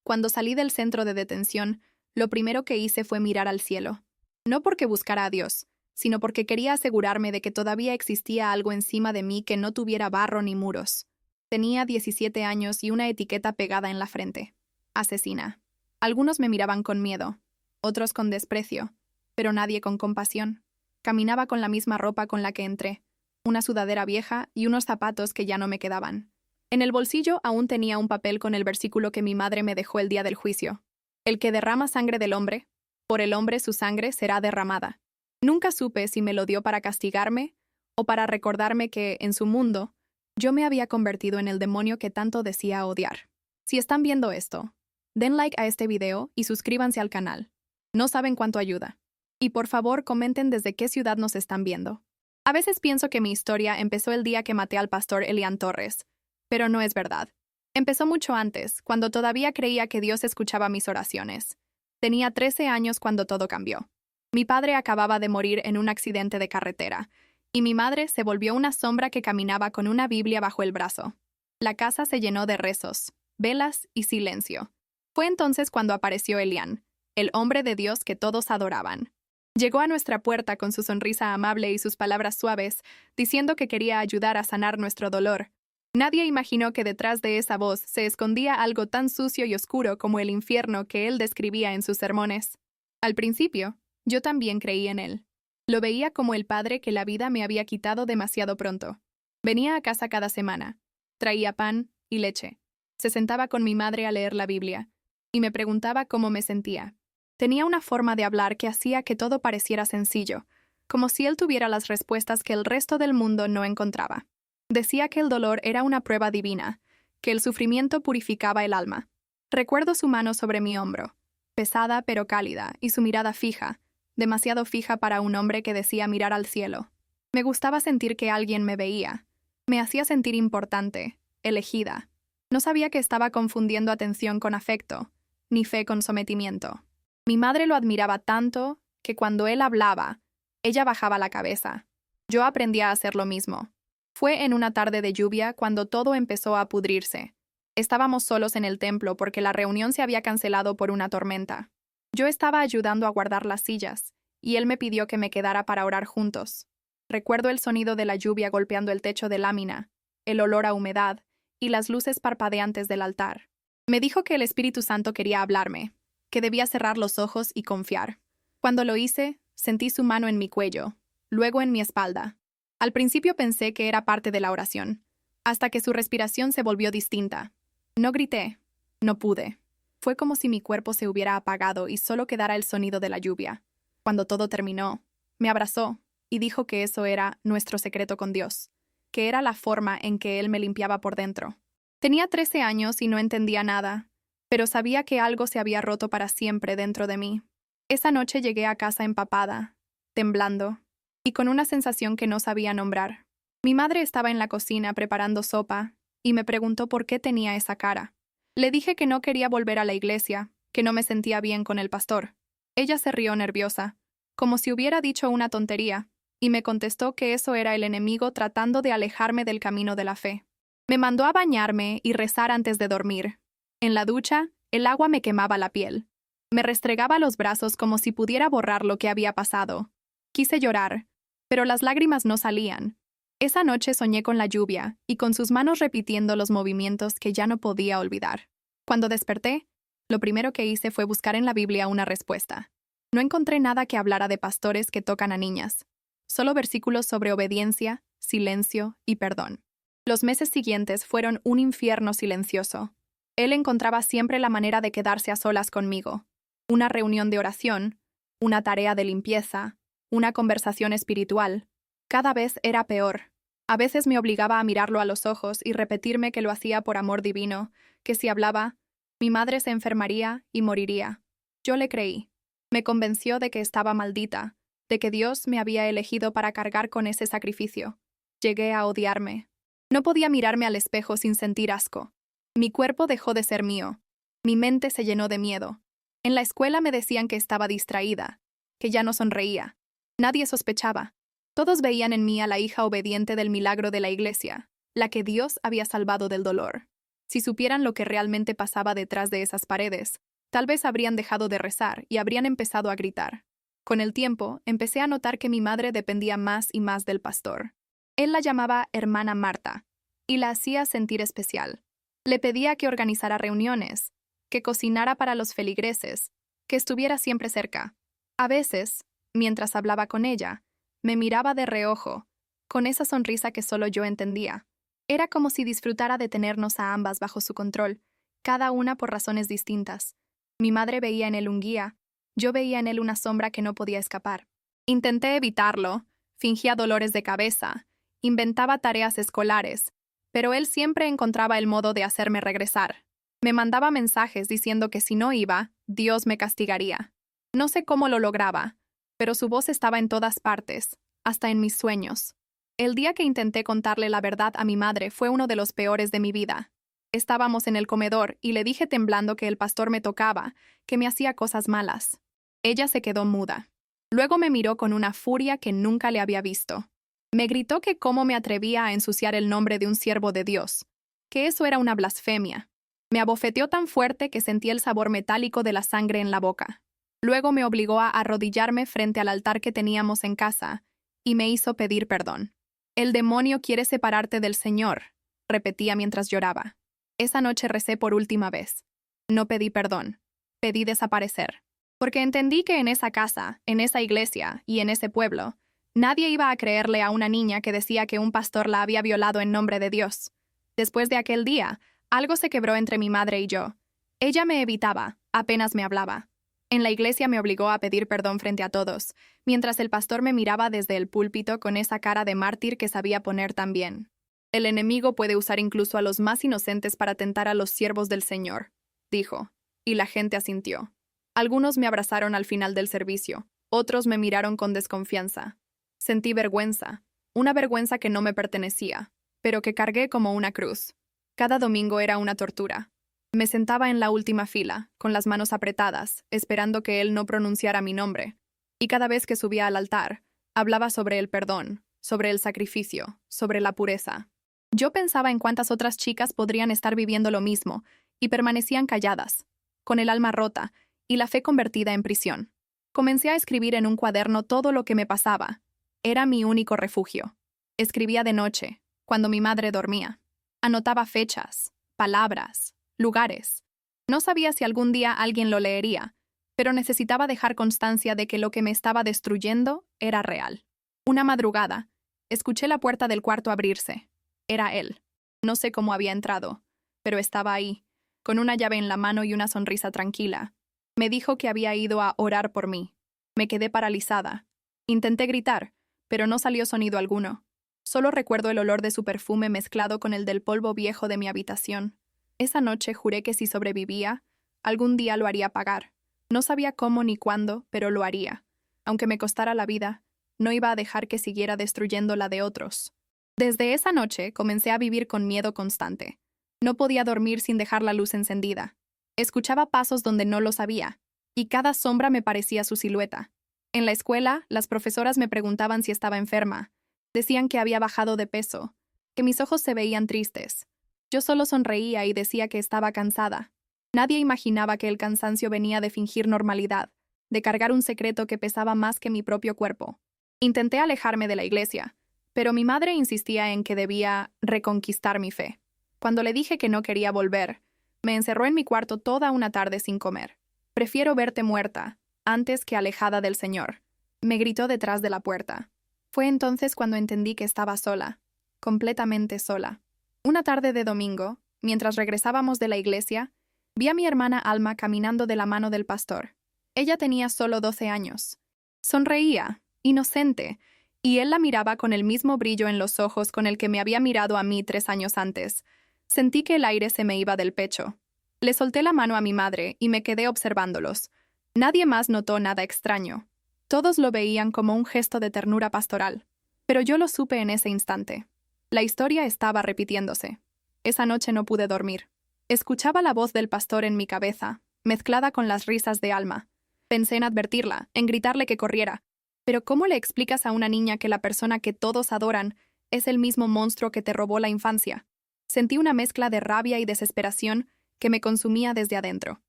Cuando salí del centro de detención, lo primero que hice fue mirar al cielo. No porque buscara a Dios, sino porque quería asegurarme de que todavía existía algo encima de mí que no tuviera barro ni muros. Tenía 17 años y una etiqueta pegada en la frente. Asesina. Algunos me miraban con miedo, otros con desprecio, pero nadie con compasión. Caminaba con la misma ropa con la que entré, una sudadera vieja y unos zapatos que ya no me quedaban. En el bolsillo aún tenía un papel con el versículo que mi madre me dejó el día del juicio. El que derrama sangre del hombre, por el hombre su sangre será derramada. Nunca supe si me lo dio para castigarme o para recordarme que, en su mundo, yo me había convertido en el demonio que tanto decía odiar. Si están viendo esto, den like a este video y suscríbanse al canal. No saben cuánto ayuda. Y por favor comenten desde qué ciudad nos están viendo. A veces pienso que mi historia empezó el día que maté al pastor Elian Torres, pero no es verdad. Empezó mucho antes, cuando todavía creía que Dios escuchaba mis oraciones. Tenía 13 años cuando todo cambió. Mi padre acababa de morir en un accidente de carretera, y mi madre se volvió una sombra que caminaba con una Biblia bajo el brazo. La casa se llenó de rezos, velas y silencio. Fue entonces cuando apareció Elian, el hombre de Dios que todos adoraban. Llegó a nuestra puerta con su sonrisa amable y sus palabras suaves, diciendo que quería ayudar a sanar nuestro dolor. Nadie imaginó que detrás de esa voz se escondía algo tan sucio y oscuro como el infierno que él describía en sus sermones. Al principio, yo también creí en él. Lo veía como el padre que la vida me había quitado demasiado pronto. Venía a casa cada semana, traía pan y leche. Se sentaba con mi madre a leer la Biblia, y me preguntaba cómo me sentía. Tenía una forma de hablar que hacía que todo pareciera sencillo, como si él tuviera las respuestas que el resto del mundo no encontraba. Decía que el dolor era una prueba divina, que el sufrimiento purificaba el alma. Recuerdo su mano sobre mi hombro, pesada pero cálida, y su mirada fija, demasiado fija para un hombre que decía mirar al cielo. Me gustaba sentir que alguien me veía. Me hacía sentir importante, elegida. No sabía que estaba confundiendo atención con afecto, ni fe con sometimiento. Mi madre lo admiraba tanto que cuando él hablaba, ella bajaba la cabeza. Yo aprendí a hacer lo mismo. Fue en una tarde de lluvia cuando todo empezó a pudrirse. Estábamos solos en el templo porque la reunión se había cancelado por una tormenta. Yo estaba ayudando a guardar las sillas, y él me pidió que me quedara para orar juntos. Recuerdo el sonido de la lluvia golpeando el techo de lámina, el olor a humedad y las luces parpadeantes del altar. Me dijo que el Espíritu Santo quería hablarme, que debía cerrar los ojos y confiar. Cuando lo hice, sentí su mano en mi cuello, luego en mi espalda. Al principio pensé que era parte de la oración, hasta que su respiración se volvió distinta. No grité, no pude. Fue como si mi cuerpo se hubiera apagado y solo quedara el sonido de la lluvia. Cuando todo terminó, me abrazó y dijo que eso era nuestro secreto con Dios, que era la forma en que Él me limpiaba por dentro. Tenía 13 años y no entendía nada, pero sabía que algo se había roto para siempre dentro de mí. Esa noche llegué a casa empapada, temblando, y con una sensación que no sabía nombrar. Mi madre estaba en la cocina preparando sopa, y me preguntó por qué tenía esa cara. Le dije que no quería volver a la iglesia, que no me sentía bien con el pastor. Ella se rió nerviosa, como si hubiera dicho una tontería, y me contestó que eso era el enemigo tratando de alejarme del camino de la fe. Me mandó a bañarme y rezar antes de dormir. En la ducha, el agua me quemaba la piel. Me restregaba los brazos como si pudiera borrar lo que había pasado. Quise llorar, pero las lágrimas no salían. Esa noche soñé con la lluvia y con sus manos repitiendo los movimientos que ya no podía olvidar. Cuando desperté, lo primero que hice fue buscar en la Biblia una respuesta. No encontré nada que hablara de pastores que tocan a niñas, solo versículos sobre obediencia, silencio y perdón. Los meses siguientes fueron un infierno silencioso. Él encontraba siempre la manera de quedarse a solas conmigo. Una reunión de oración, una tarea de limpieza, una conversación espiritual. Cada vez era peor. A veces me obligaba a mirarlo a los ojos y repetirme que lo hacía por amor divino, que si hablaba, mi madre se enfermaría y moriría. Yo le creí. Me convenció de que estaba maldita, de que Dios me había elegido para cargar con ese sacrificio. Llegué a odiarme. No podía mirarme al espejo sin sentir asco. Mi cuerpo dejó de ser mío. Mi mente se llenó de miedo. En la escuela me decían que estaba distraída, que ya no sonreía. Nadie sospechaba. Todos veían en mí a la hija obediente del milagro de la iglesia, la que Dios había salvado del dolor. Si supieran lo que realmente pasaba detrás de esas paredes, tal vez habrían dejado de rezar y habrían empezado a gritar. Con el tiempo, empecé a notar que mi madre dependía más y más del pastor. Él la llamaba hermana Marta, y la hacía sentir especial. Le pedía que organizara reuniones, que cocinara para los feligreses, que estuviera siempre cerca. A veces, mientras hablaba con ella, me miraba de reojo, con esa sonrisa que solo yo entendía. Era como si disfrutara de tenernos a ambas bajo su control, cada una por razones distintas. Mi madre veía en él un guía, yo veía en él una sombra que no podía escapar. Intenté evitarlo, fingía dolores de cabeza, inventaba tareas escolares, pero él siempre encontraba el modo de hacerme regresar. Me mandaba mensajes diciendo que si no iba, Dios me castigaría. No sé cómo lo lograba, pero su voz estaba en todas partes, hasta en mis sueños. El día que intenté contarle la verdad a mi madre fue uno de los peores de mi vida. Estábamos en el comedor y le dije temblando que el pastor me tocaba, que me hacía cosas malas. Ella se quedó muda. Luego me miró con una furia que nunca le había visto. Me gritó que cómo me atrevía a ensuciar el nombre de un siervo de Dios, que eso era una blasfemia. Me abofeteó tan fuerte que sentí el sabor metálico de la sangre en la boca. Luego me obligó a arrodillarme frente al altar que teníamos en casa y me hizo pedir perdón. El demonio quiere separarte del Señor, repetía mientras lloraba. Esa noche recé por última vez. No pedí perdón, pedí desaparecer. Porque entendí que en esa casa, en esa iglesia y en ese pueblo, nadie iba a creerle a una niña que decía que un pastor la había violado en nombre de Dios. Después de aquel día, algo se quebró entre mi madre y yo. Ella me evitaba, apenas me hablaba. En la iglesia me obligó a pedir perdón frente a todos, mientras el pastor me miraba desde el púlpito con esa cara de mártir que sabía poner tan bien. El enemigo puede usar incluso a los más inocentes para tentar a los siervos del Señor, dijo, y la gente asintió. Algunos me abrazaron al final del servicio, otros me miraron con desconfianza. Sentí vergüenza, una vergüenza que no me pertenecía, pero que cargué como una cruz. Cada domingo era una tortura. Me sentaba en la última fila, con las manos apretadas, esperando que él no pronunciara mi nombre. Y cada vez que subía al altar, hablaba sobre el perdón, sobre el sacrificio, sobre la pureza. Yo pensaba en cuántas otras chicas podrían estar viviendo lo mismo, y permanecían calladas, con el alma rota y la fe convertida en prisión. Comencé a escribir en un cuaderno todo lo que me pasaba. Era mi único refugio. Escribía de noche, cuando mi madre dormía. Anotaba fechas, palabras, lugares. No sabía si algún día alguien lo leería, pero necesitaba dejar constancia de que lo que me estaba destruyendo era real. Una madrugada, escuché la puerta del cuarto abrirse. Era él. No sé cómo había entrado, pero estaba ahí, con una llave en la mano y una sonrisa tranquila. Me dijo que había ido a orar por mí. Me quedé paralizada. Intenté gritar, pero no salió sonido alguno. Solo recuerdo el olor de su perfume mezclado con el del polvo viejo de mi habitación. Esa noche juré que si sobrevivía, algún día lo haría pagar. No sabía cómo ni cuándo, pero lo haría. Aunque me costara la vida, no iba a dejar que siguiera destruyendo la de otros. Desde esa noche comencé a vivir con miedo constante. No podía dormir sin dejar la luz encendida. Escuchaba pasos donde no los había, y cada sombra me parecía su silueta. En la escuela, las profesoras me preguntaban si estaba enferma. Decían que había bajado de peso, que mis ojos se veían tristes. Yo solo sonreía y decía que estaba cansada. Nadie imaginaba que el cansancio venía de fingir normalidad, de cargar un secreto que pesaba más que mi propio cuerpo. Intenté alejarme de la iglesia, pero mi madre insistía en que debía reconquistar mi fe. Cuando le dije que no quería volver, me encerró en mi cuarto toda una tarde sin comer. «Prefiero verte muerta, antes que alejada del Señor», me gritó detrás de la puerta. Fue entonces cuando entendí que estaba sola, completamente sola. Una tarde de domingo, mientras regresábamos de la iglesia, vi a mi hermana Alma caminando de la mano del pastor. Ella tenía solo 12 años. Sonreía, inocente, y él la miraba con el mismo brillo en los ojos con el que me había mirado a mí 3 años antes. Sentí que el aire se me iba del pecho. Le solté la mano a mi madre y me quedé observándolos. Nadie más notó nada extraño. Todos lo veían como un gesto de ternura pastoral. Pero yo lo supe en ese instante. La historia estaba repitiéndose. Esa noche no pude dormir. Escuchaba la voz del pastor en mi cabeza, mezclada con las risas de Alma. Pensé en advertirla, en gritarle que corriera. Pero ¿cómo le explicas a una niña que la persona que todos adoran es el mismo monstruo que te robó la infancia? Sentí una mezcla de rabia y desesperación que me consumía desde adentro.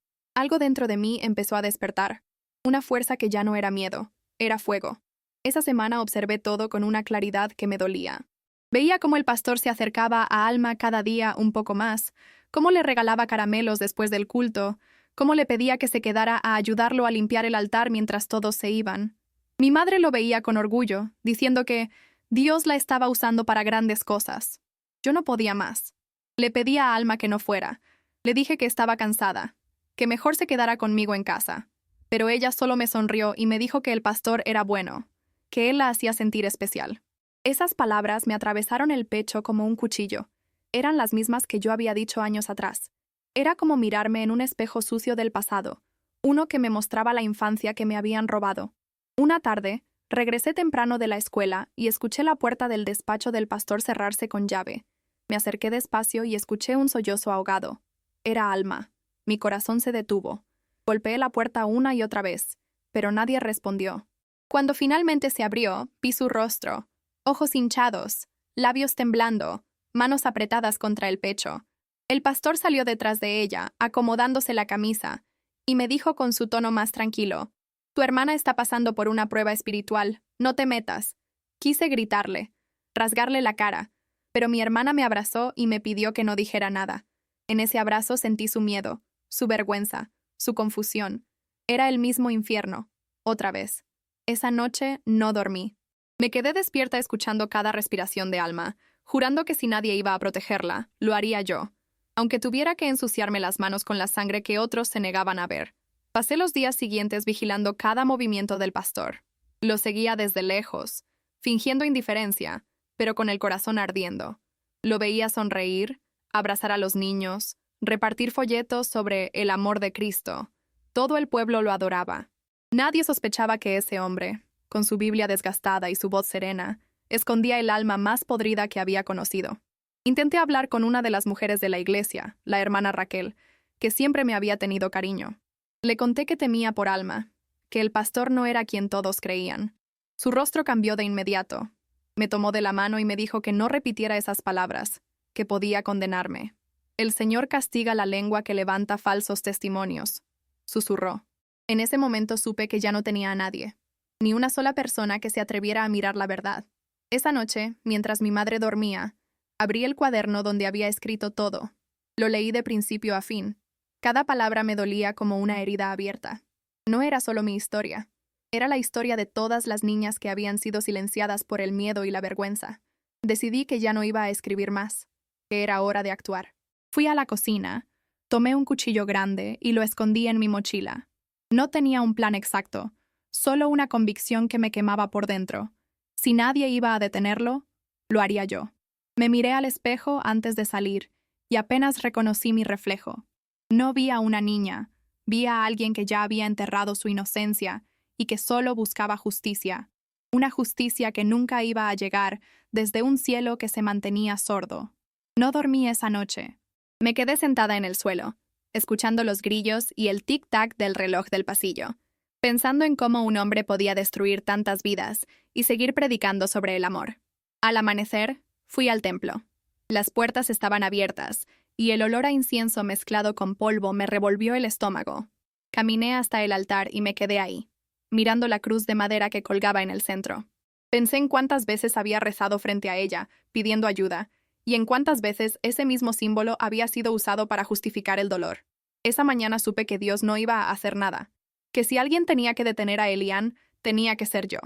Algo dentro de mí empezó a despertar. Una fuerza que ya no era miedo, era fuego. Esa semana observé todo con una claridad que me dolía. Veía cómo el pastor se acercaba a Alma cada día un poco más, cómo le regalaba caramelos después del culto, cómo le pedía que se quedara a ayudarlo a limpiar el altar mientras todos se iban. Mi madre lo veía con orgullo, diciendo que Dios la estaba usando para grandes cosas. Yo no podía más. Le pedí a Alma que no fuera. Le dije que estaba cansada, que mejor se quedara conmigo en casa. Pero ella solo me sonrió y me dijo que el pastor era bueno, que él la hacía sentir especial. Esas palabras me atravesaron el pecho como un cuchillo. Eran las mismas que yo había dicho años atrás. Era como mirarme en un espejo sucio del pasado, uno que me mostraba la infancia que me habían robado. Una tarde, regresé temprano de la escuela y escuché la puerta del despacho del pastor cerrarse con llave. Me acerqué despacio y escuché un sollozo ahogado. Era Alma. Mi corazón se detuvo. Golpeé la puerta una y otra vez, pero nadie respondió. Cuando finalmente se abrió, vi su rostro, ojos hinchados, labios temblando, manos apretadas contra el pecho. El pastor salió detrás de ella, acomodándose la camisa, y me dijo con su tono más tranquilo: «Tu hermana está pasando por una prueba espiritual, no te metas». Quise gritarle, rasgarle la cara, pero mi hermana me abrazó y me pidió que no dijera nada. En ese abrazo sentí su miedo, su vergüenza, su confusión. Era el mismo infierno, otra vez. Esa noche no dormí. Me quedé despierta escuchando cada respiración de Alma, jurando que si nadie iba a protegerla, lo haría yo, aunque tuviera que ensuciarme las manos con la sangre que otros se negaban a ver. Pasé los días siguientes vigilando cada movimiento del pastor. Lo seguía desde lejos, fingiendo indiferencia, pero con el corazón ardiendo. Lo veía sonreír, abrazar a los niños, repartir folletos sobre el amor de Cristo. Todo el pueblo lo adoraba. Nadie sospechaba que ese hombre, con su Biblia desgastada y su voz serena, escondía el alma más podrida que había conocido. Intenté hablar con una de las mujeres de la iglesia, la hermana Raquel, que siempre me había tenido cariño. Le conté que temía por Alma, que el pastor no era quien todos creían. Su rostro cambió de inmediato. Me tomó de la mano y me dijo que no repitiera esas palabras, que podía condenarme. «El Señor castiga la lengua que levanta falsos testimonios», susurró. En ese momento supe que ya no tenía a nadie, ni una sola persona que se atreviera a mirar la verdad. Esa noche, mientras mi madre dormía, abrí el cuaderno donde había escrito todo. Lo leí de principio a fin. Cada palabra me dolía como una herida abierta. No era solo mi historia. Era la historia de todas las niñas que habían sido silenciadas por el miedo y la vergüenza. Decidí que ya no iba a escribir más, que era hora de actuar. Fui a la cocina, tomé un cuchillo grande y lo escondí en mi mochila. No tenía un plan exacto, solo una convicción que me quemaba por dentro. Si nadie iba a detenerlo, lo haría yo. Me miré al espejo antes de salir y apenas reconocí mi reflejo. No vi a una niña, vi a alguien que ya había enterrado su inocencia y que solo buscaba justicia. Una justicia que nunca iba a llegar desde un cielo que se mantenía sordo. No dormí esa noche. Me quedé sentada en el suelo, escuchando los grillos y el tic-tac del reloj del pasillo, pensando en cómo un hombre podía destruir tantas vidas y seguir predicando sobre el amor. Al amanecer, fui al templo. Las puertas estaban abiertas, y el olor a incienso mezclado con polvo me revolvió el estómago. Caminé hasta el altar y me quedé ahí, mirando la cruz de madera que colgaba en el centro. Pensé en cuántas veces había rezado frente a ella, pidiendo ayuda, y en cuántas veces ese mismo símbolo había sido usado para justificar el dolor. Esa mañana supe que Dios no iba a hacer nada, que si alguien tenía que detener a Elian, tenía que ser yo.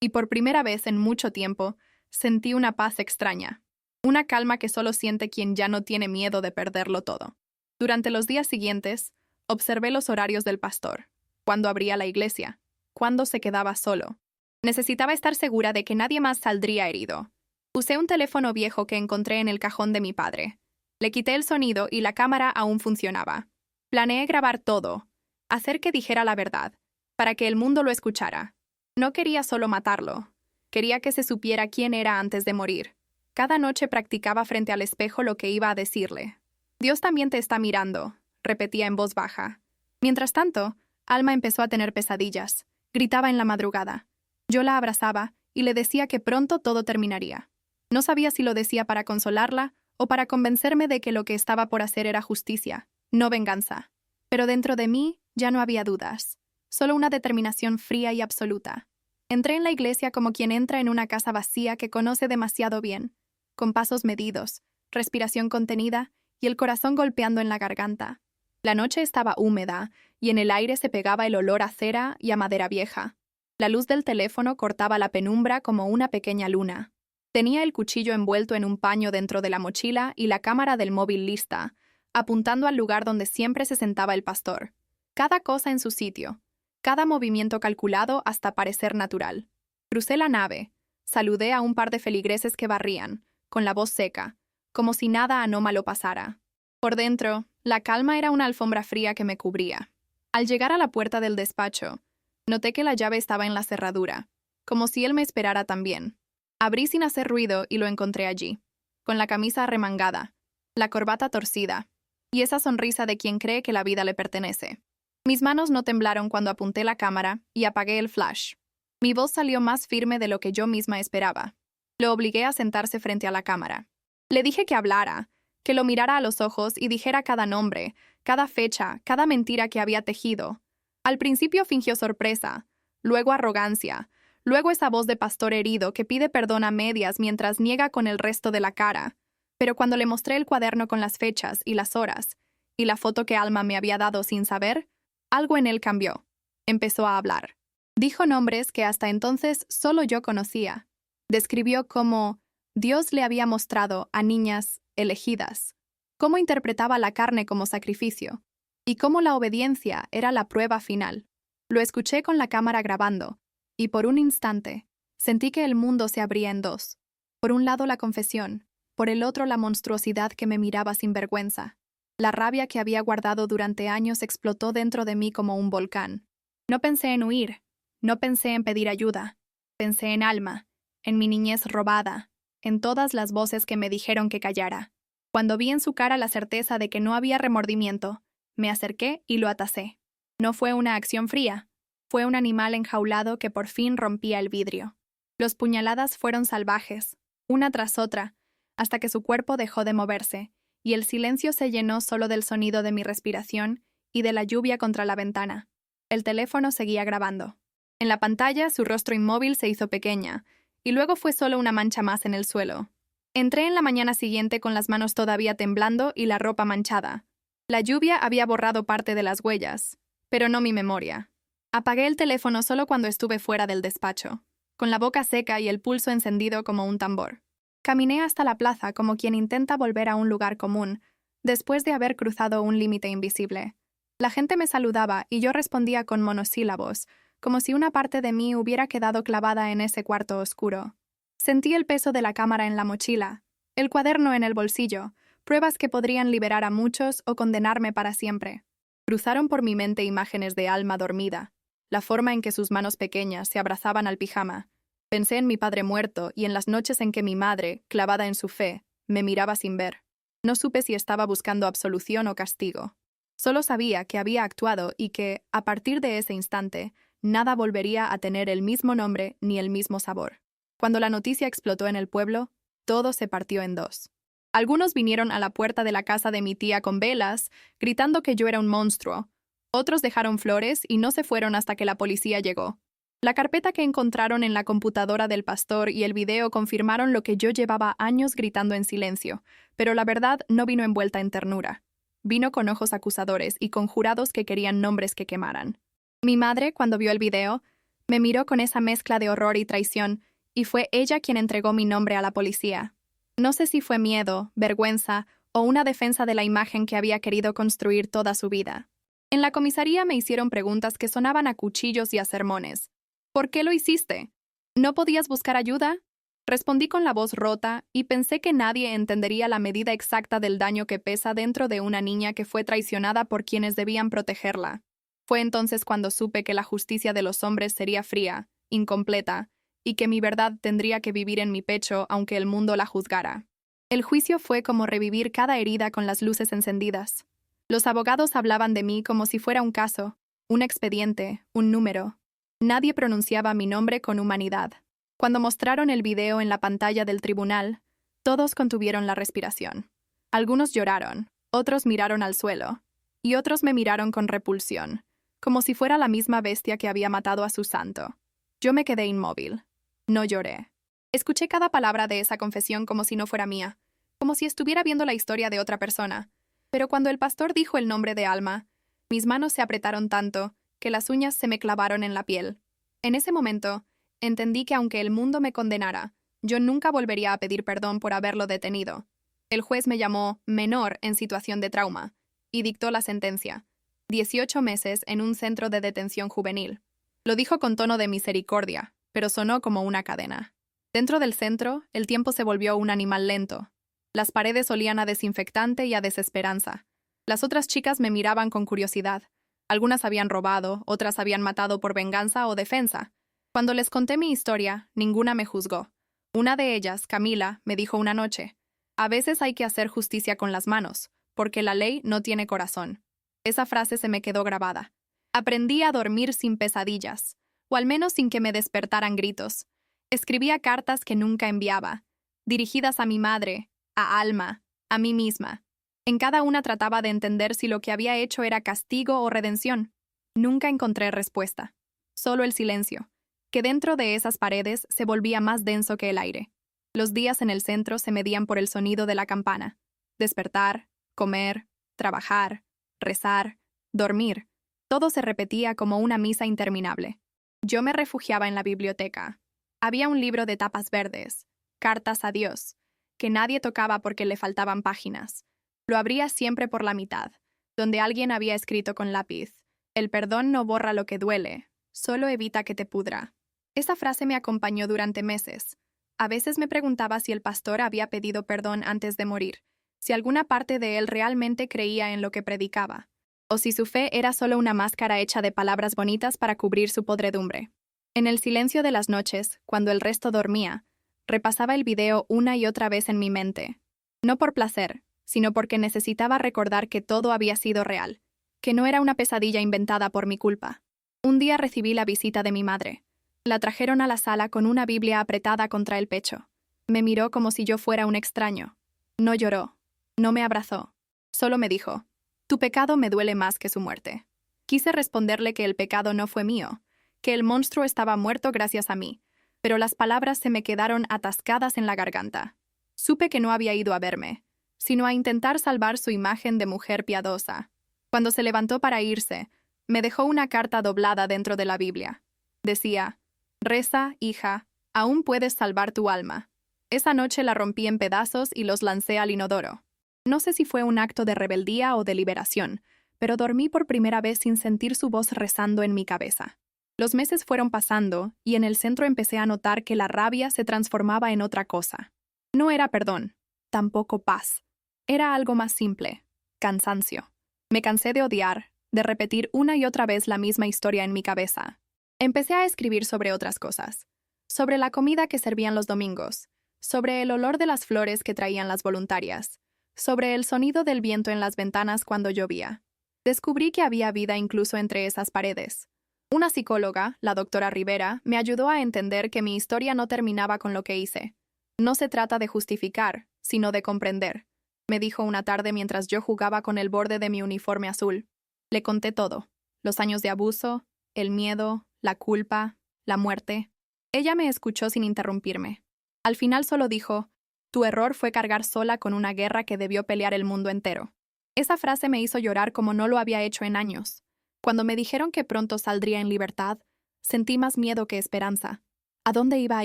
Y por primera vez en mucho tiempo, sentí una paz extraña, una calma que solo siente quien ya no tiene miedo de perderlo todo. Durante los días siguientes, observé los horarios del pastor, cuándo abría la iglesia, cuándo se quedaba solo. Necesitaba estar segura de que nadie más saldría herido. Usé un teléfono viejo que encontré en el cajón de mi padre. Le quité el sonido y la cámara aún funcionaba. Planeé grabar todo, hacer que dijera la verdad, para que el mundo lo escuchara. No quería solo matarlo. Quería que se supiera quién era antes de morir. Cada noche practicaba frente al espejo lo que iba a decirle. «Dios también te está mirando», repetía en voz baja. Mientras tanto, Alma empezó a tener pesadillas. Gritaba en la madrugada. Yo la abrazaba y le decía que pronto todo terminaría. No sabía si lo decía para consolarla o para convencerme de que lo que estaba por hacer era justicia, no venganza. Pero dentro de mí ya no había dudas, solo una determinación fría y absoluta. Entré en la iglesia como quien entra en una casa vacía que conoce demasiado bien, con pasos medidos, respiración contenida y el corazón golpeando en la garganta. La noche estaba húmeda y en el aire se pegaba el olor a cera y a madera vieja. La luz del teléfono cortaba la penumbra como una pequeña luna. Tenía el cuchillo envuelto en un paño dentro de la mochila y la cámara del móvil lista, apuntando al lugar donde siempre se sentaba el pastor. Cada cosa en su sitio, cada movimiento calculado hasta parecer natural. Crucé la nave, saludé a un par de feligreses que barrían, con la voz seca, como si nada anómalo pasara. Por dentro, la calma era una alfombra fría que me cubría. Al llegar a la puerta del despacho, noté que la llave estaba en la cerradura, como si él me esperara también. Abrí sin hacer ruido y lo encontré allí, con la camisa arremangada, la corbata torcida, y esa sonrisa de quien cree que la vida le pertenece. Mis manos no temblaron cuando apunté la cámara y apagué el flash. Mi voz salió más firme de lo que yo misma esperaba. Lo obligué a sentarse frente a la cámara. Le dije que hablara, que lo mirara a los ojos y dijera cada nombre, cada fecha, cada mentira que había tejido. Al principio fingió sorpresa, luego arrogancia, luego esa voz de pastor herido que pide perdón a medias mientras niega con el resto de la cara. Pero cuando le mostré el cuaderno con las fechas y las horas, y la foto que Alma me había dado sin saber, algo en él cambió. Empezó a hablar. Dijo nombres que hasta entonces solo yo conocía. Describió cómo Dios le había mostrado a niñas elegidas, cómo interpretaba la carne como sacrificio, y cómo la obediencia era la prueba final. Lo escuché con la cámara grabando, y por un instante sentí que el mundo se abría en dos. Por un lado la confesión, por el otro la monstruosidad que me miraba sin vergüenza. La rabia que había guardado durante años explotó dentro de mí como un volcán. No pensé en huir, no pensé en pedir ayuda. Pensé en Alma, en mi niñez robada, en todas las voces que me dijeron que callara. Cuando vi en su cara la certeza de que no había remordimiento, me acerqué y lo atacé. No fue una acción fría, fue un animal enjaulado que por fin rompía el vidrio. Las puñaladas fueron salvajes, una tras otra, hasta que su cuerpo dejó de moverse, y el silencio se llenó solo del sonido de mi respiración y de la lluvia contra la ventana. El teléfono seguía grabando. En la pantalla, su rostro inmóvil se hizo pequeña, y luego fue solo una mancha más en el suelo. Entré en la mañana siguiente con las manos todavía temblando y la ropa manchada. La lluvia había borrado parte de las huellas, pero no mi memoria. Apagué el teléfono solo cuando estuve fuera del despacho, con la boca seca y el pulso encendido como un tambor. Caminé hasta la plaza como quien intenta volver a un lugar común, después de haber cruzado un límite invisible. La gente me saludaba y yo respondía con monosílabos, como si una parte de mí hubiera quedado clavada en ese cuarto oscuro. Sentí el peso de la cámara en la mochila, el cuaderno en el bolsillo, pruebas que podrían liberar a muchos o condenarme para siempre. Cruzaron por mi mente imágenes de Alma dormida, la forma en que sus manos pequeñas se abrazaban al pijama. Pensé en mi padre muerto y en las noches en que mi madre, clavada en su fe, me miraba sin ver. No supe si estaba buscando absolución o castigo. Solo sabía que había actuado y que, a partir de ese instante, nada volvería a tener el mismo nombre ni el mismo sabor. Cuando la noticia explotó en el pueblo, todo se partió en dos. Algunos vinieron a la puerta de la casa de mi tía con velas, gritando que yo era un monstruo. Otros dejaron flores y no se fueron hasta que la policía llegó. La carpeta que encontraron en la computadora del pastor y el video confirmaron lo que yo llevaba años gritando en silencio, pero la verdad no vino envuelta en ternura. Vino con ojos acusadores y con jurados que querían nombres que quemaran. Mi madre, cuando vio el video, me miró con esa mezcla de horror y traición, y fue ella quien entregó mi nombre a la policía. No sé si fue miedo, vergüenza o una defensa de la imagen que había querido construir toda su vida. En la comisaría me hicieron preguntas que sonaban a cuchillos y a sermones. ¿Por qué lo hiciste? ¿No podías buscar ayuda? Respondí con la voz rota y pensé que nadie entendería la medida exacta del daño que pesa dentro de una niña que fue traicionada por quienes debían protegerla. Fue entonces cuando supe que la justicia de los hombres sería fría, incompleta, y que mi verdad tendría que vivir en mi pecho aunque el mundo la juzgara. El juicio fue como revivir cada herida con las luces encendidas. Los abogados hablaban de mí como si fuera un caso, un expediente, un número. Nadie pronunciaba mi nombre con humanidad. Cuando mostraron el video en la pantalla del tribunal, Todos contuvieron la respiración. Algunos lloraron, otros miraron al suelo, y otros me miraron con repulsión, como si fuera la misma bestia que había matado a su santo. Yo me quedé inmóvil. No lloré. Escuché cada palabra de esa confesión como si no fuera mía, como si estuviera viendo la historia de otra persona. Pero cuando el pastor dijo el nombre de Alma, mis manos se apretaron tanto que las uñas se me clavaron en la piel. En ese momento, entendí que aunque el mundo me condenara, yo nunca volvería a pedir perdón por haberlo detenido. El juez me llamó menor en situación de trauma y dictó la sentencia: 18 meses en un centro de detención juvenil. Lo dijo con tono de misericordia, pero sonó como una cadena. Dentro del centro, el tiempo se volvió un animal lento. Las paredes olían a desinfectante y a desesperanza. Las otras chicas me miraban con curiosidad. Algunas habían robado, otras habían matado por venganza o defensa. Cuando les conté mi historia, ninguna me juzgó. Una de ellas, Camila, me dijo una noche: a veces hay que hacer justicia con las manos, porque la ley no tiene corazón. Esa frase se me quedó grabada. Aprendí a dormir sin pesadillas, o al menos sin que me despertaran gritos. Escribía cartas que nunca enviaba, dirigidas a mi madre, a Alma, a mí misma. En cada una trataba de entender si lo que había hecho era castigo o redención. Nunca encontré respuesta. Solo el silencio, que dentro de esas paredes se volvía más denso que el aire. Los días en el centro se medían por el sonido de la campana. Despertar, comer, trabajar, rezar, dormir. Todo se repetía como una misa interminable. Yo me refugiaba en la biblioteca. Había un libro de tapas verdes, Cartas a Dios, que nadie tocaba porque le faltaban páginas. Lo abría siempre por la mitad, donde alguien había escrito con lápiz: el perdón no borra lo que duele, solo evita que te pudra. Esa frase me acompañó durante meses. A veces me preguntaba si el pastor había pedido perdón antes de morir, si alguna parte de él realmente creía en lo que predicaba, o si su fe era solo una máscara hecha de palabras bonitas para cubrir su podredumbre. En el silencio de las noches, cuando el resto dormía, repasaba el video una y otra vez en mi mente. No por placer, sino porque necesitaba recordar que todo había sido real, que no era una pesadilla inventada por mi culpa. Un día recibí la visita de mi madre. La trajeron a la sala con una Biblia apretada contra el pecho. Me miró como si yo fuera un extraño. No lloró, no me abrazó. Solo me dijo: tu pecado me duele más que su muerte. Quise responderle que el pecado no fue mío, que el monstruo estaba muerto gracias a mí, pero las palabras se me quedaron atascadas en la garganta. Supe que no había ido a verme, sino a intentar salvar su imagen de mujer piadosa. Cuando se levantó para irse, me dejó una carta doblada dentro de la Biblia. Decía: reza, hija, aún puedes salvar tu alma. Esa noche la rompí en pedazos y los lancé al inodoro. No sé si fue un acto de rebeldía o de liberación, pero dormí por primera vez sin sentir su voz rezando en mi cabeza. Los meses fueron pasando y en el centro empecé a notar que la rabia se transformaba en otra cosa. No era perdón, tampoco paz. Era algo más simple: cansancio. Me cansé de odiar, de repetir una y otra vez la misma historia en mi cabeza. Empecé a escribir sobre otras cosas, sobre la comida que servían los domingos, sobre el olor de las flores que traían las voluntarias, sobre el sonido del viento en las ventanas cuando llovía. Descubrí que había vida incluso entre esas paredes. Una psicóloga, la doctora Rivera, me ayudó a entender que mi historia no terminaba con lo que hice. No se trata de justificar, sino de comprender, me dijo una tarde mientras yo jugaba con el borde de mi uniforme azul. Le conté todo: los años de abuso, el miedo, la culpa, la muerte. Ella me escuchó sin interrumpirme. Al final solo dijo: tu error fue cargar sola con una guerra que debió pelear el mundo entero. Esa frase me hizo llorar como no lo había hecho en años. Cuando me dijeron que pronto saldría en libertad, sentí más miedo que esperanza. ¿A dónde iba a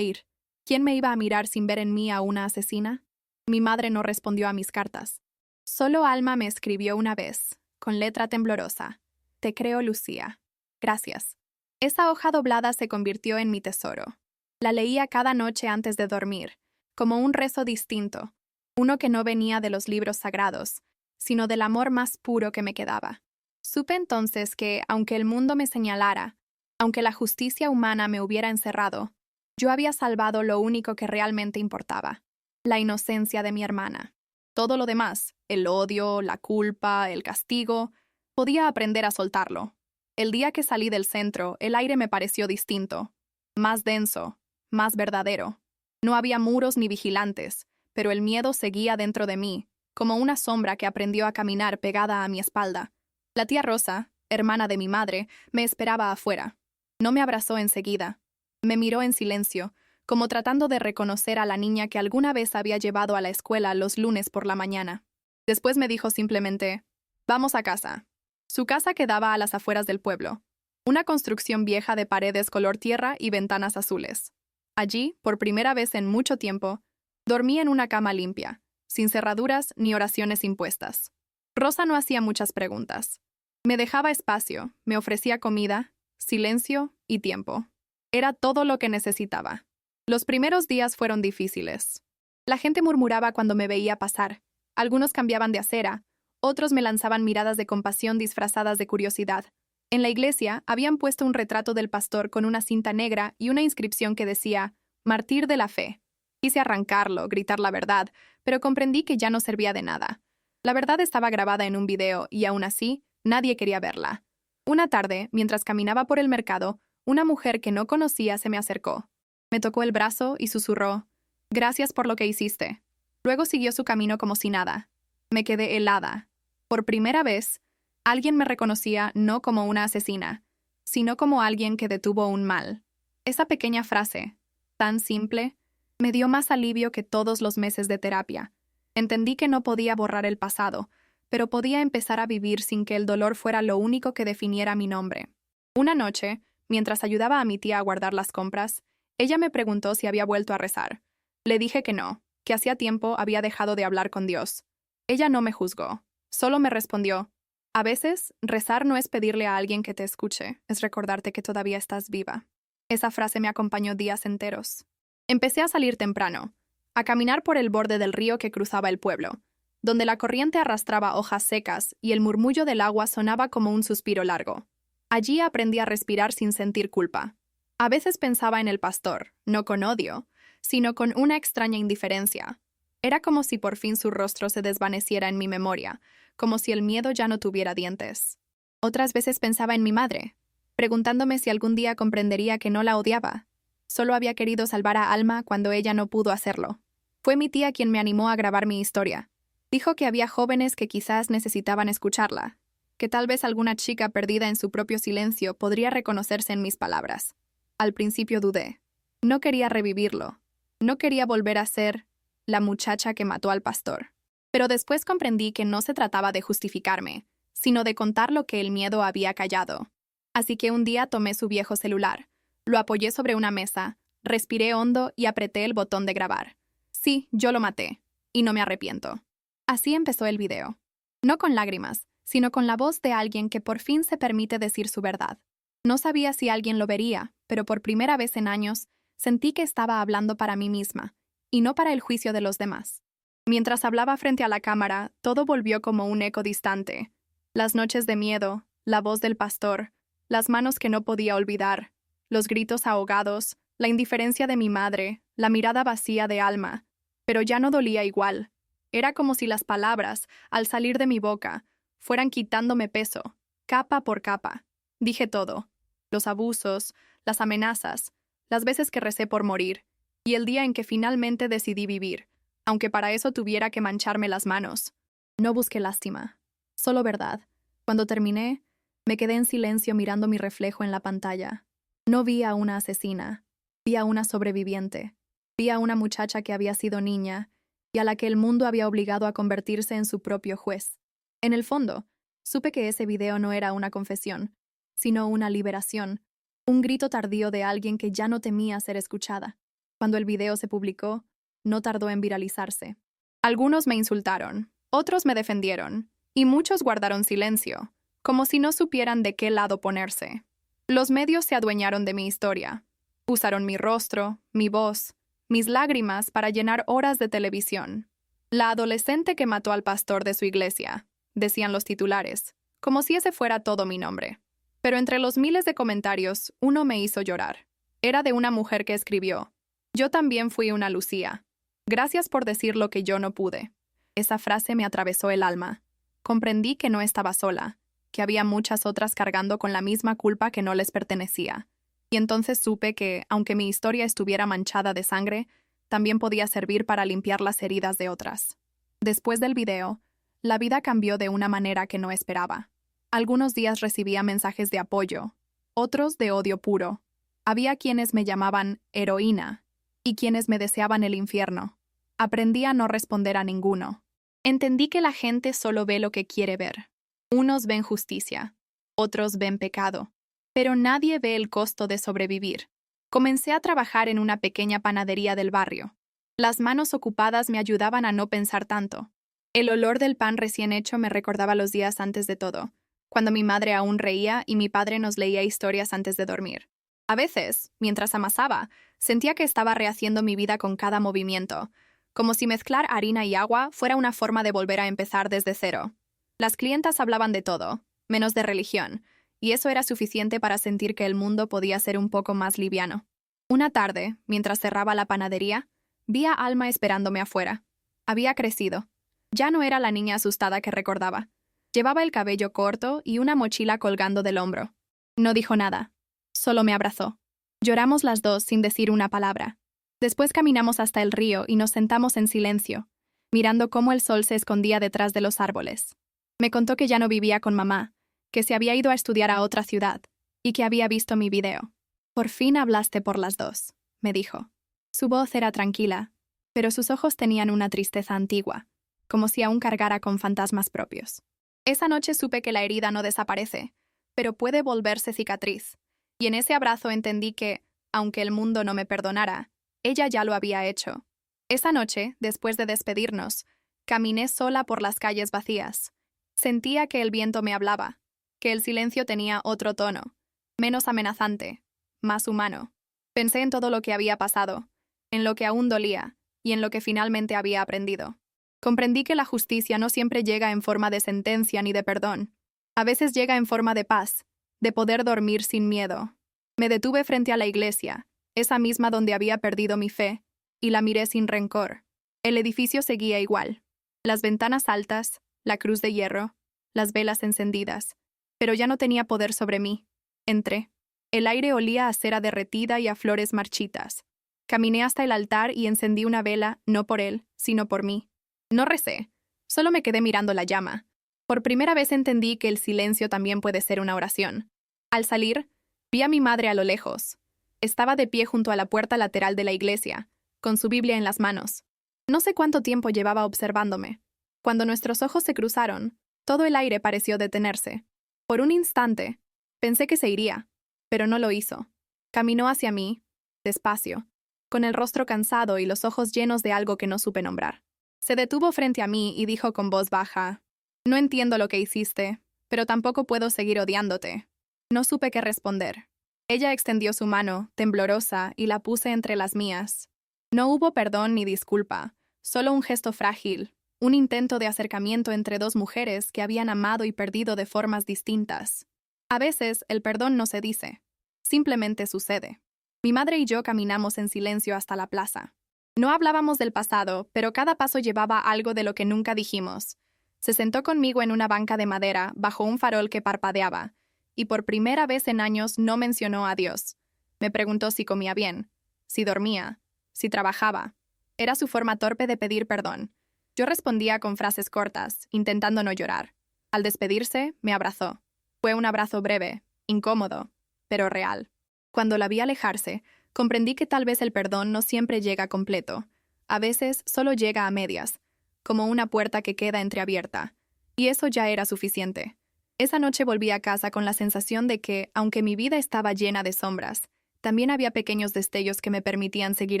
ir? ¿Quién me iba a mirar sin ver en mí a una asesina? Mi madre no respondió a mis cartas. Solo Alma me escribió una vez, con letra temblorosa: te creo, Lucía. Gracias. Esa hoja doblada se convirtió en mi tesoro. La leía cada noche antes de dormir, como un rezo distinto, uno que no venía de los libros sagrados, sino del amor más puro que me quedaba. Supe entonces que, aunque el mundo me señalara, aunque la justicia humana me hubiera encerrado, yo había salvado lo único que realmente importaba: la inocencia de mi hermana. Todo lo demás, el odio, la culpa, el castigo, podía aprender a soltarlo. El día que salí del centro, el aire me pareció distinto, más denso, más verdadero. No había muros ni vigilantes, pero el miedo seguía dentro de mí, como una sombra que aprendió a caminar pegada a mi espalda. La tía Rosa, hermana de mi madre, me esperaba afuera. No me abrazó enseguida. Me miró en silencio, como tratando de reconocer a la niña que alguna vez había llevado a la escuela los lunes por la mañana. Después me dijo simplemente, «Vamos a casa». Su casa quedaba a las afueras del pueblo. Una construcción vieja de paredes color tierra y ventanas azules. Allí, por primera vez en mucho tiempo, dormí en una cama limpia, sin cerraduras ni oraciones impuestas. Rosa no hacía muchas preguntas. Me dejaba espacio, me ofrecía comida, silencio y tiempo. Era todo lo que necesitaba. Los primeros días fueron difíciles. La gente murmuraba cuando me veía pasar. Algunos cambiaban de acera, otros me lanzaban miradas de compasión disfrazadas de curiosidad. En la iglesia habían puesto un retrato del pastor con una cinta negra y una inscripción que decía, «Mártir de la fe». Quise arrancarlo, gritar la verdad, pero comprendí que ya no servía de nada. La verdad estaba grabada en un video y aún así, nadie quería verla. Una tarde, mientras caminaba por el mercado, una mujer que no conocía se me acercó. Me tocó el brazo y susurró, «Gracias por lo que hiciste». Luego siguió su camino como si nada. Me quedé helada. Por primera vez, alguien me reconocía no como una asesina, sino como alguien que detuvo un mal. Esa pequeña frase, tan simple, me dio más alivio que todos los meses de terapia. Entendí que no podía borrar el pasado, pero podía empezar a vivir sin que el dolor fuera lo único que definiera mi nombre. Una noche, mientras ayudaba a mi tía a guardar las compras, ella me preguntó si había vuelto a rezar. Le dije que no, que hacía tiempo había dejado de hablar con Dios. Ella no me juzgó, solo me respondió, «A veces, rezar no es pedirle a alguien que te escuche, es recordarte que todavía estás viva». Esa frase me acompañó días enteros. Empecé a salir temprano, a caminar por el borde del río que cruzaba el pueblo, donde la corriente arrastraba hojas secas y el murmullo del agua sonaba como un suspiro largo. Allí aprendí a respirar sin sentir culpa. A veces pensaba en el pastor, no con odio, sino con una extraña indiferencia. Era como si por fin su rostro se desvaneciera en mi memoria, como si el miedo ya no tuviera dientes. Otras veces pensaba en mi madre, preguntándome si algún día comprendería que no la odiaba. Solo había querido salvar a Alma cuando ella no pudo hacerlo. Fue mi tía quien me animó a grabar mi historia. Dijo que había jóvenes que quizás necesitaban escucharla, que tal vez alguna chica perdida en su propio silencio podría reconocerse en mis palabras. Al principio dudé. No quería revivirlo. No quería volver a ser la muchacha que mató al pastor. Pero después comprendí que no se trataba de justificarme, sino de contar lo que el miedo había callado. Así que un día tomé su viejo celular, lo apoyé sobre una mesa, respiré hondo y apreté el botón de grabar. Sí, yo lo maté, y no me arrepiento. Así empezó el video. No con lágrimas, sino con la voz de alguien que por fin se permite decir su verdad. No sabía si alguien lo vería, pero por primera vez en años, sentí que estaba hablando para mí misma, y no para el juicio de los demás. Mientras hablaba frente a la cámara, todo volvió como un eco distante. Las noches de miedo, la voz del pastor, las manos que no podía olvidar, los gritos ahogados, la indiferencia de mi madre, la mirada vacía de Alma. Pero ya no dolía igual. Era como si las palabras, al salir de mi boca, fueran quitándome peso, capa por capa. Dije todo. Los abusos, las amenazas, las veces que recé por morir, y el día en que finalmente decidí vivir, aunque para eso tuviera que mancharme las manos. No busqué lástima, solo verdad. Cuando terminé, me quedé en silencio mirando mi reflejo en la pantalla. No vi a una asesina, vi a una sobreviviente. Vi a una muchacha que había sido niña y a la que el mundo había obligado a convertirse en su propio juez. En el fondo, supe que ese video no era una confesión, sino una liberación, un grito tardío de alguien que ya no temía ser escuchada. Cuando el video se publicó, no tardó en viralizarse. Algunos me insultaron, otros me defendieron, y muchos guardaron silencio, como si no supieran de qué lado ponerse. Los medios se adueñaron de mi historia. Usaron mi rostro, mi voz, mis lágrimas para llenar horas de televisión. La adolescente que mató al pastor de su iglesia, decían los titulares, como si ese fuera todo mi nombre. Pero entre los miles de comentarios, uno me hizo llorar. Era de una mujer que escribió, «Yo también fui una Lucía. Gracias por decir lo que yo no pude». Esa frase me atravesó el alma. Comprendí que no estaba sola, que había muchas otras cargando con la misma culpa que no les pertenecía. Y entonces supe que, aunque mi historia estuviera manchada de sangre, también podía servir para limpiar las heridas de otras. Después del video, la vida cambió de una manera que no esperaba. Algunos días recibía mensajes de apoyo, otros de odio puro. Había quienes me llamaban heroína y quienes me deseaban el infierno. Aprendí a no responder a ninguno. Entendí que la gente solo ve lo que quiere ver. Unos ven justicia, otros ven pecado, pero nadie ve el costo de sobrevivir. Comencé a trabajar en una pequeña panadería del barrio. Las manos ocupadas me ayudaban a no pensar tanto. El olor del pan recién hecho me recordaba los días antes de todo, cuando mi madre aún reía y mi padre nos leía historias antes de dormir. A veces, mientras amasaba, sentía que estaba rehaciendo mi vida con cada movimiento, como si mezclar harina y agua fuera una forma de volver a empezar desde cero. Las clientas hablaban de todo, menos de religión, y eso era suficiente para sentir que el mundo podía ser un poco más liviano. Una tarde, mientras cerraba la panadería, vi a Alma esperándome afuera. Había crecido. Ya no era la niña asustada que recordaba. Llevaba el cabello corto y una mochila colgando del hombro. No dijo nada. Solo me abrazó. Lloramos las dos sin decir una palabra. Después caminamos hasta el río y nos sentamos en silencio, mirando cómo el sol se escondía detrás de los árboles. Me contó que ya no vivía con mamá, que se había ido a estudiar a otra ciudad y que había visto mi video. Por fin hablaste por las dos, me dijo. Su voz era tranquila, pero sus ojos tenían una tristeza antigua, como si aún cargara con fantasmas propios. Esa noche supe que la herida no desaparece, pero puede volverse cicatriz, y en ese abrazo entendí que, aunque el mundo no me perdonara, ella ya lo había hecho. Esa noche, después de despedirnos, caminé sola por las calles vacías. Sentía que el viento me hablaba, que el silencio tenía otro tono, menos amenazante, más humano. Pensé en todo lo que había pasado, en lo que aún dolía y en lo que finalmente había aprendido. Comprendí que la justicia no siempre llega en forma de sentencia ni de perdón. A veces llega en forma de paz, de poder dormir sin miedo. Me detuve frente a la iglesia, esa misma donde había perdido mi fe, y la miré sin rencor. El edificio seguía igual. Las ventanas altas, la cruz de hierro, las velas encendidas. Pero ya no tenía poder sobre mí. Entré. El aire olía a cera derretida y a flores marchitas. Caminé hasta el altar y encendí una vela, no por él, sino por mí. No recé, solo me quedé mirando la llama. Por primera vez entendí que el silencio también puede ser una oración. Al salir, vi a mi madre a lo lejos. Estaba de pie junto a la puerta lateral de la iglesia, con su Biblia en las manos. No sé cuánto tiempo llevaba observándome. Cuando nuestros ojos se cruzaron, todo el aire pareció detenerse. Por un instante, pensé que se iría, pero no lo hizo. Caminó hacia mí, despacio, con el rostro cansado y los ojos llenos de algo que no supe nombrar. Se detuvo frente a mí y dijo con voz baja: «No entiendo lo que hiciste, pero tampoco puedo seguir odiándote». No supe qué responder. Ella extendió su mano, temblorosa, y la puse entre las mías. No hubo perdón ni disculpa, solo un gesto frágil, un intento de acercamiento entre dos mujeres que habían amado y perdido de formas distintas. A veces, el perdón no se dice, simplemente sucede. Mi madre y yo caminamos en silencio hasta la plaza. No hablábamos del pasado, pero cada paso llevaba algo de lo que nunca dijimos. Se sentó conmigo en una banca de madera, bajo un farol que parpadeaba, y por primera vez en años no mencionó a Dios. Me preguntó si comía bien, si dormía, si trabajaba. Era su forma torpe de pedir perdón. Yo respondía con frases cortas, intentando no llorar. Al despedirse, me abrazó. Fue un abrazo breve, incómodo, pero real. Cuando la vi alejarse, comprendí que tal vez el perdón no siempre llega completo. A veces solo llega a medias, como una puerta que queda entreabierta. Y eso ya era suficiente. Esa noche volví a casa con la sensación de que, aunque mi vida estaba llena de sombras, también había pequeños destellos que me permitían seguir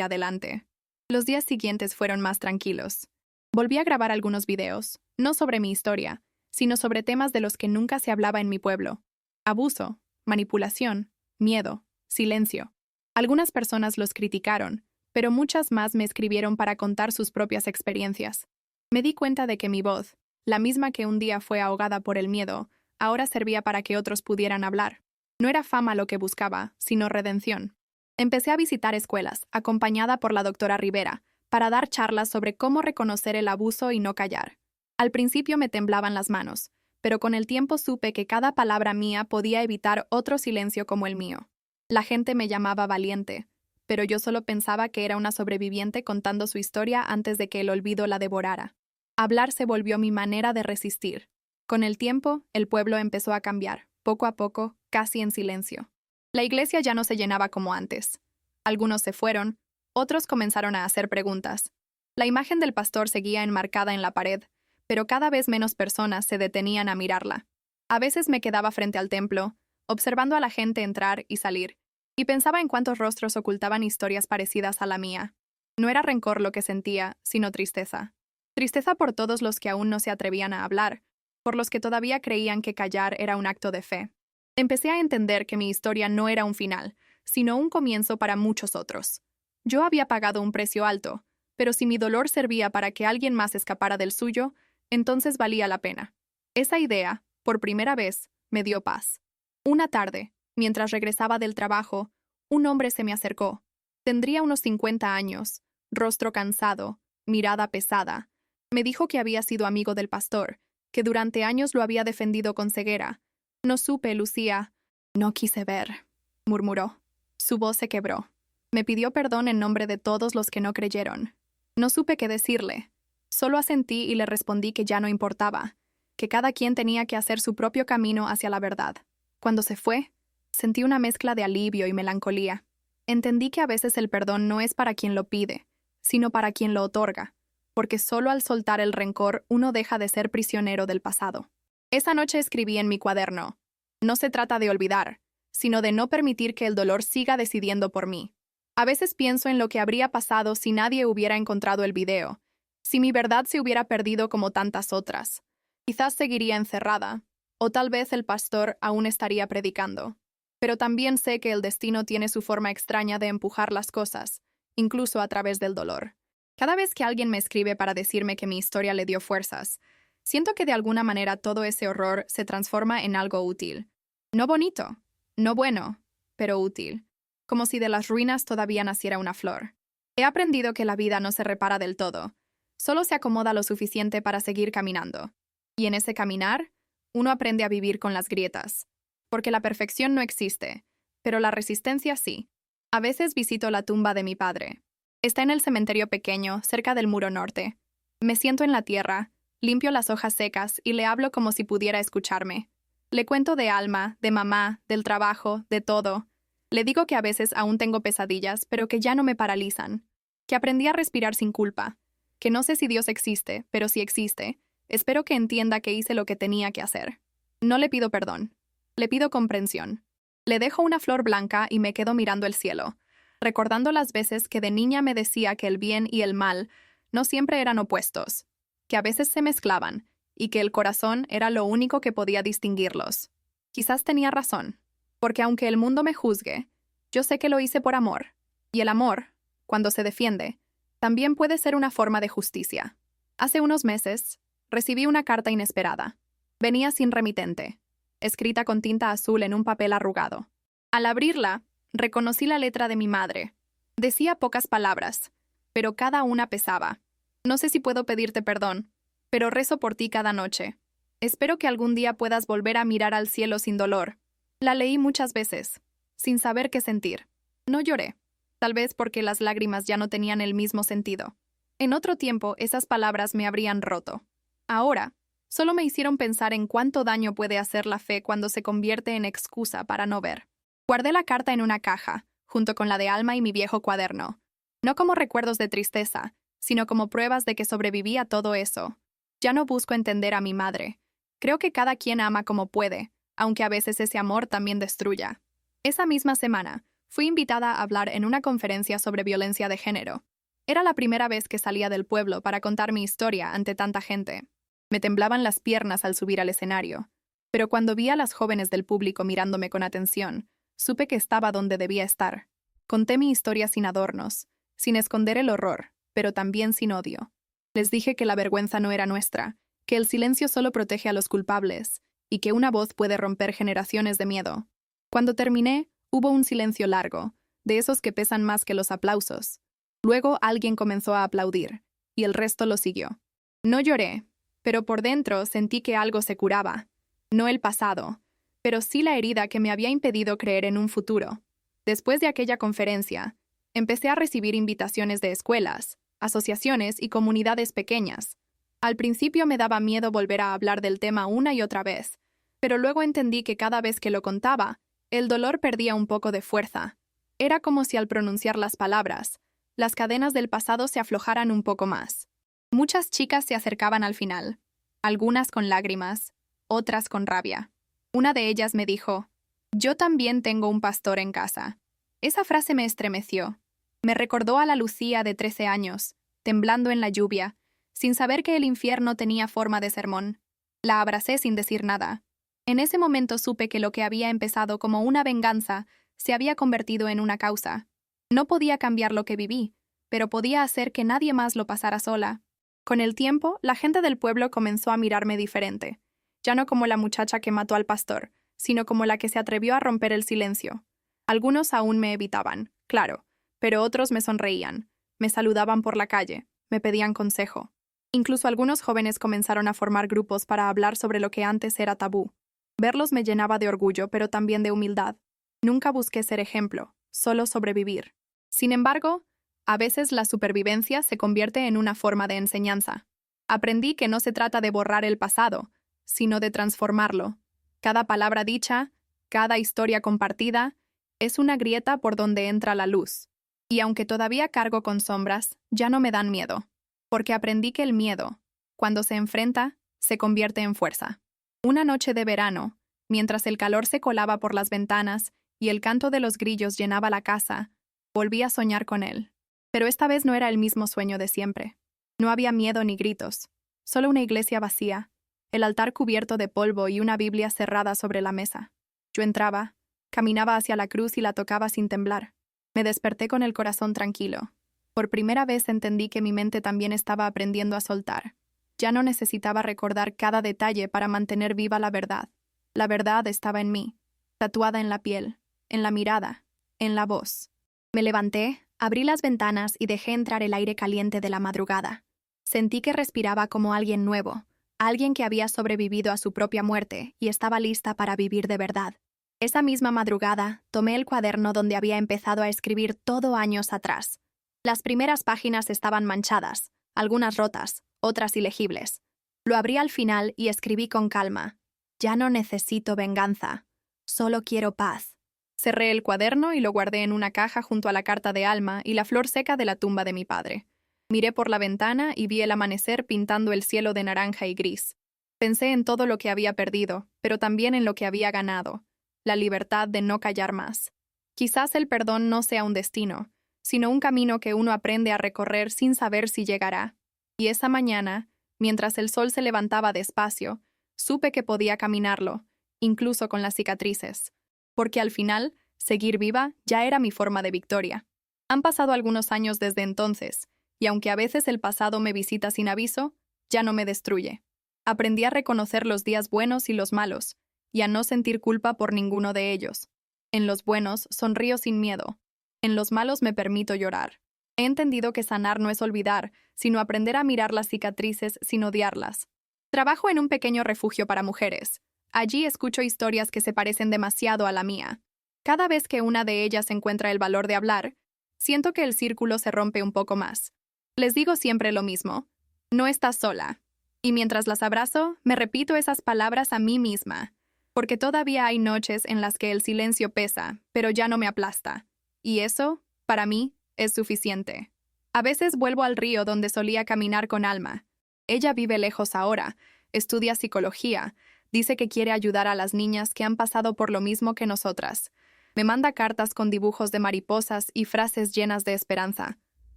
adelante. Los días siguientes fueron más tranquilos. Volví a grabar algunos videos, no sobre mi historia, sino sobre temas de los que nunca se hablaba en mi pueblo. Abuso, manipulación, miedo, silencio. Algunas personas los criticaron, pero muchas más me escribieron para contar sus propias experiencias. Me di cuenta de que mi voz, la misma que un día fue ahogada por el miedo, ahora servía para que otros pudieran hablar. No era fama lo que buscaba, sino redención. Empecé a visitar escuelas, acompañada por la doctora Rivera, para dar charlas sobre cómo reconocer el abuso y no callar. Al principio me temblaban las manos, pero con el tiempo supe que cada palabra mía podía evitar otro silencio como el mío. La gente me llamaba valiente, pero yo solo pensaba que era una sobreviviente contando su historia antes de que el olvido la devorara. Hablar se volvió mi manera de resistir. Con el tiempo, el pueblo empezó a cambiar, poco a poco, casi en silencio. La iglesia ya no se llenaba como antes. Algunos se fueron, otros comenzaron a hacer preguntas. La imagen del pastor seguía enmarcada en la pared, pero cada vez menos personas se detenían a mirarla. A veces me quedaba frente al templo, observando a la gente entrar y salir, y pensaba en cuántos rostros ocultaban historias parecidas a la mía. No era rencor lo que sentía, sino tristeza. Tristeza por todos los que aún no se atrevían a hablar, por los que todavía creían que callar era un acto de fe. Empecé a entender que mi historia no era un final, sino un comienzo para muchos otros. Yo había pagado un precio alto, pero si mi dolor servía para que alguien más escapara del suyo, entonces valía la pena. Esa idea, por primera vez, me dio paz. Una tarde, mientras regresaba del trabajo, un hombre se me acercó. Tendría unos 50 años, rostro cansado, mirada pesada. Me dijo que había sido amigo del pastor, que durante años lo había defendido con ceguera. No supe, Lucía. No quise ver, murmuró. Su voz se quebró. Me pidió perdón en nombre de todos los que no creyeron. No supe qué decirle. Solo asentí y le respondí que ya no importaba, que cada quien tenía que hacer su propio camino hacia la verdad. Cuando se fue, sentí una mezcla de alivio y melancolía. Entendí que a veces el perdón no es para quien lo pide, sino para quien lo otorga, porque solo al soltar el rencor uno deja de ser prisionero del pasado. Esa noche escribí en mi cuaderno: no se trata de olvidar, sino de no permitir que el dolor siga decidiendo por mí. A veces pienso en lo que habría pasado si nadie hubiera encontrado el video, si mi verdad se hubiera perdido como tantas otras. Quizás seguiría encerrada, o tal vez el pastor aún estaría predicando. Pero también sé que el destino tiene su forma extraña de empujar las cosas, incluso a través del dolor. Cada vez que alguien me escribe para decirme que mi historia le dio fuerzas, siento que de alguna manera todo ese horror se transforma en algo útil. No bonito, no bueno, pero útil. Como si de las ruinas todavía naciera una flor. He aprendido que la vida no se repara del todo, solo se acomoda lo suficiente para seguir caminando. Y en ese caminar, uno aprende a vivir con las grietas. Porque la perfección no existe, pero la resistencia sí. A veces visito la tumba de mi padre. Está en el cementerio pequeño, cerca del muro norte. Me siento en la tierra, limpio las hojas secas y le hablo como si pudiera escucharme. Le cuento de Alma, de mamá, del trabajo, de todo. Le digo que a veces aún tengo pesadillas, pero que ya no me paralizan. Que aprendí a respirar sin culpa. Que no sé si Dios existe, pero si existe, espero que entienda que hice lo que tenía que hacer. No le pido perdón. Le pido comprensión. Le dejo una flor blanca y me quedo mirando el cielo, recordando las veces que de niña me decía que el bien y el mal no siempre eran opuestos, que a veces se mezclaban, y que el corazón era lo único que podía distinguirlos. Quizás tenía razón, porque aunque el mundo me juzgue, yo sé que lo hice por amor, y el amor, cuando se defiende, también puede ser una forma de justicia. Hace unos meses, recibí una carta inesperada. Venía sin remitente, escrita con tinta azul en un papel arrugado. Al abrirla, reconocí la letra de mi madre. Decía pocas palabras, pero cada una pesaba. No sé si puedo pedirte perdón, pero rezo por ti cada noche. Espero que algún día puedas volver a mirar al cielo sin dolor. La leí muchas veces, sin saber qué sentir. No lloré, tal vez porque las lágrimas ya no tenían el mismo sentido. En otro tiempo, esas palabras me habrían roto. Ahora, solo me hicieron pensar en cuánto daño puede hacer la fe cuando se convierte en excusa para no ver. Guardé la carta en una caja, junto con la de Alma y mi viejo cuaderno. No como recuerdos de tristeza, sino como pruebas de que sobreviví a todo eso. Ya no busco entender a mi madre. Creo que cada quien ama como puede, aunque a veces ese amor también destruya. Esa misma semana, fui invitada a hablar en una conferencia sobre violencia de género. Era la primera vez que salía del pueblo para contar mi historia ante tanta gente. Me temblaban las piernas al subir al escenario, pero cuando vi a las jóvenes del público mirándome con atención, supe que estaba donde debía estar. Conté mi historia sin adornos, sin esconder el horror, pero también sin odio. Les dije que la vergüenza no era nuestra, que el silencio solo protege a los culpables, y que una voz puede romper generaciones de miedo. Cuando terminé, hubo un silencio largo, de esos que pesan más que los aplausos. Luego alguien comenzó a aplaudir, y el resto lo siguió. No lloré, pero por dentro sentí que algo se curaba. No el pasado, pero sí la herida que me había impedido creer en un futuro. Después de aquella conferencia, Empecé a recibir invitaciones de escuelas, asociaciones y comunidades pequeñas. Al principio me daba miedo volver a hablar del tema una y otra vez, pero luego entendí que cada vez que lo contaba, el dolor perdía un poco de fuerza. Era como si al pronunciar las palabras, las cadenas del pasado se aflojaran un poco más. Muchas chicas se acercaban al final, algunas con lágrimas, otras con rabia. Una de ellas me dijo, «Yo también tengo un pastor en casa». Esa frase me estremeció. Me recordó a la Lucía de 13 años, temblando en la lluvia, sin saber que el infierno tenía forma de sermón. La abracé sin decir nada. En ese momento supe que lo que había empezado como una venganza se había convertido en una causa. No podía cambiar lo que viví, pero podía hacer que nadie más lo pasara sola. Con el tiempo, la gente del pueblo comenzó a mirarme diferente, ya no como la muchacha que mató al pastor, sino como la que se atrevió a romper el silencio. Algunos aún me evitaban, claro, pero otros me sonreían, me saludaban por la calle, me pedían consejo. Incluso algunos jóvenes comenzaron a formar grupos para hablar sobre lo que antes era tabú. Verlos me llenaba de orgullo, pero también de humildad. Nunca busqué ser ejemplo, solo sobrevivir. Sin embargo, a veces la supervivencia se convierte en una forma de enseñanza. Aprendí que no se trata de borrar el pasado, sino de transformarlo. Cada palabra dicha, cada historia compartida, es una grieta por donde entra la luz. Y aunque todavía cargo con sombras, ya no me dan miedo. Porque aprendí que el miedo, cuando se enfrenta, se convierte en fuerza. Una noche de verano, mientras el calor se colaba por las ventanas y el canto de los grillos llenaba la casa, volví a soñar con él. Pero esta vez no era el mismo sueño de siempre. No había miedo ni gritos, solo una iglesia vacía, el altar cubierto de polvo y una Biblia cerrada sobre la mesa. Yo entraba, caminaba hacia la cruz y la tocaba sin temblar. Me desperté con el corazón tranquilo. Por primera vez entendí que mi mente también estaba aprendiendo a soltar. Ya no necesitaba recordar cada detalle para mantener viva la verdad. La verdad estaba en mí, tatuada en la piel, en la mirada, en la voz. Me levanté, abrí las ventanas y dejé entrar el aire caliente de la madrugada. Sentí que respiraba como alguien nuevo, alguien que había sobrevivido a su propia muerte y estaba lista para vivir de verdad. Esa misma madrugada, tomé el cuaderno donde había empezado a escribir todo años atrás. Las primeras páginas estaban manchadas, algunas rotas, otras ilegibles. Lo abrí al final y escribí con calma. Ya no necesito venganza, solo quiero paz. Cerré el cuaderno y lo guardé en una caja junto a la carta de Alma y la flor seca de la tumba de mi padre. Miré por la ventana y vi el amanecer pintando el cielo de naranja y gris. Pensé en todo lo que había perdido, pero también en lo que había ganado, la libertad de no callar más. Quizás el perdón no sea un destino, sino un camino que uno aprende a recorrer sin saber si llegará. Y esa mañana, mientras el sol se levantaba despacio, supe que podía caminarlo, incluso con las cicatrices. Porque al final, seguir viva ya era mi forma de victoria. Han pasado algunos años desde entonces, y aunque a veces el pasado me visita sin aviso, ya no me destruye. Aprendí a reconocer los días buenos y los malos, y a no sentir culpa por ninguno de ellos. En los buenos sonrío sin miedo. En los malos me permito llorar. He entendido que sanar no es olvidar, sino aprender a mirar las cicatrices sin odiarlas. Trabajo en un pequeño refugio para mujeres. Allí escucho historias que se parecen demasiado a la mía. Cada vez que una de ellas encuentra el valor de hablar, siento que el círculo se rompe un poco más. Les digo siempre lo mismo. No estás sola. Y mientras las abrazo, me repito esas palabras a mí misma. Porque todavía hay noches en las que el silencio pesa, pero ya no me aplasta. Y eso, para mí, es suficiente. A veces vuelvo al río donde solía caminar con Alma. Ella vive lejos ahora, estudia psicología, dice que quiere ayudar a las niñas que han pasado por lo mismo que nosotras. Me manda cartas con dibujos de mariposas y frases llenas de esperanza.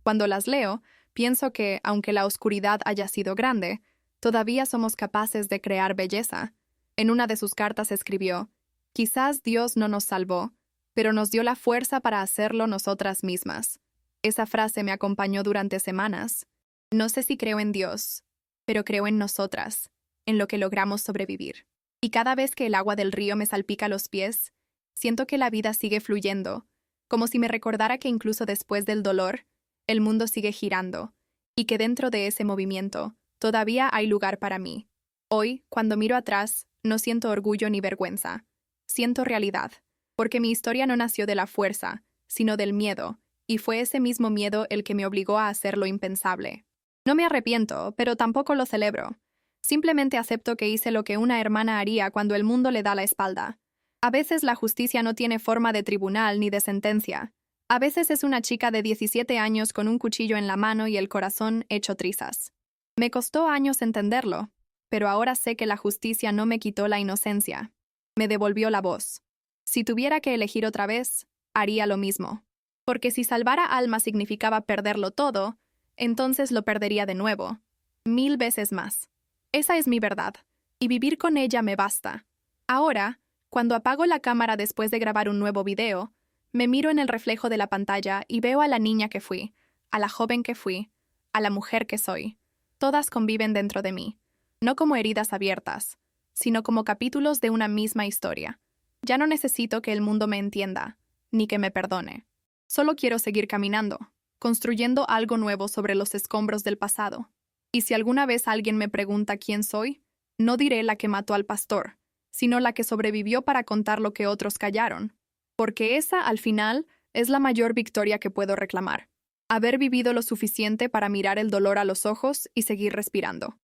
Cuando las leo, pienso que, aunque la oscuridad haya sido grande, todavía somos capaces de crear belleza. En una de sus cartas escribió, «Quizás Dios no nos salvó, pero nos dio la fuerza para hacerlo nosotras mismas». Esa frase me acompañó durante semanas. No sé si creo en Dios, pero creo en nosotras, en lo que logramos sobrevivir. Y cada vez que el agua del río me salpica los pies, siento que la vida sigue fluyendo, como si me recordara que incluso después del dolor, el mundo sigue girando, y que dentro de ese movimiento todavía hay lugar para mí. Hoy, cuando miro atrás, no siento orgullo ni vergüenza. Siento realidad, porque mi historia no nació de la fuerza, sino del miedo, y fue ese mismo miedo el que me obligó a hacer lo impensable. No me arrepiento, pero tampoco lo celebro. Simplemente acepto que hice lo que una hermana haría cuando el mundo le da la espalda. A veces la justicia no tiene forma de tribunal ni de sentencia. A veces es una chica de 17 años con un cuchillo en la mano y el corazón hecho trizas. Me costó años entenderlo, pero ahora sé que la justicia no me quitó la inocencia. Me devolvió la voz. Si tuviera que elegir otra vez, haría lo mismo. Porque si salvar a Alma significaba perderlo todo, entonces lo perdería de nuevo, 1000 veces más. Esa es mi verdad, y vivir con ella me basta. Ahora, cuando apago la cámara después de grabar un nuevo video, me miro en el reflejo de la pantalla y veo a la niña que fui, a la joven que fui, a la mujer que soy. Todas conviven dentro de mí, no como heridas abiertas, sino como capítulos de una misma historia. Ya no necesito que el mundo me entienda, ni que me perdone. Solo quiero seguir caminando, construyendo algo nuevo sobre los escombros del pasado. Y si alguna vez alguien me pregunta quién soy, no diré la que mató al pastor, sino la que sobrevivió para contar lo que otros callaron. Porque esa, al final, es la mayor victoria que puedo reclamar. Haber vivido lo suficiente para mirar el dolor a los ojos y seguir respirando.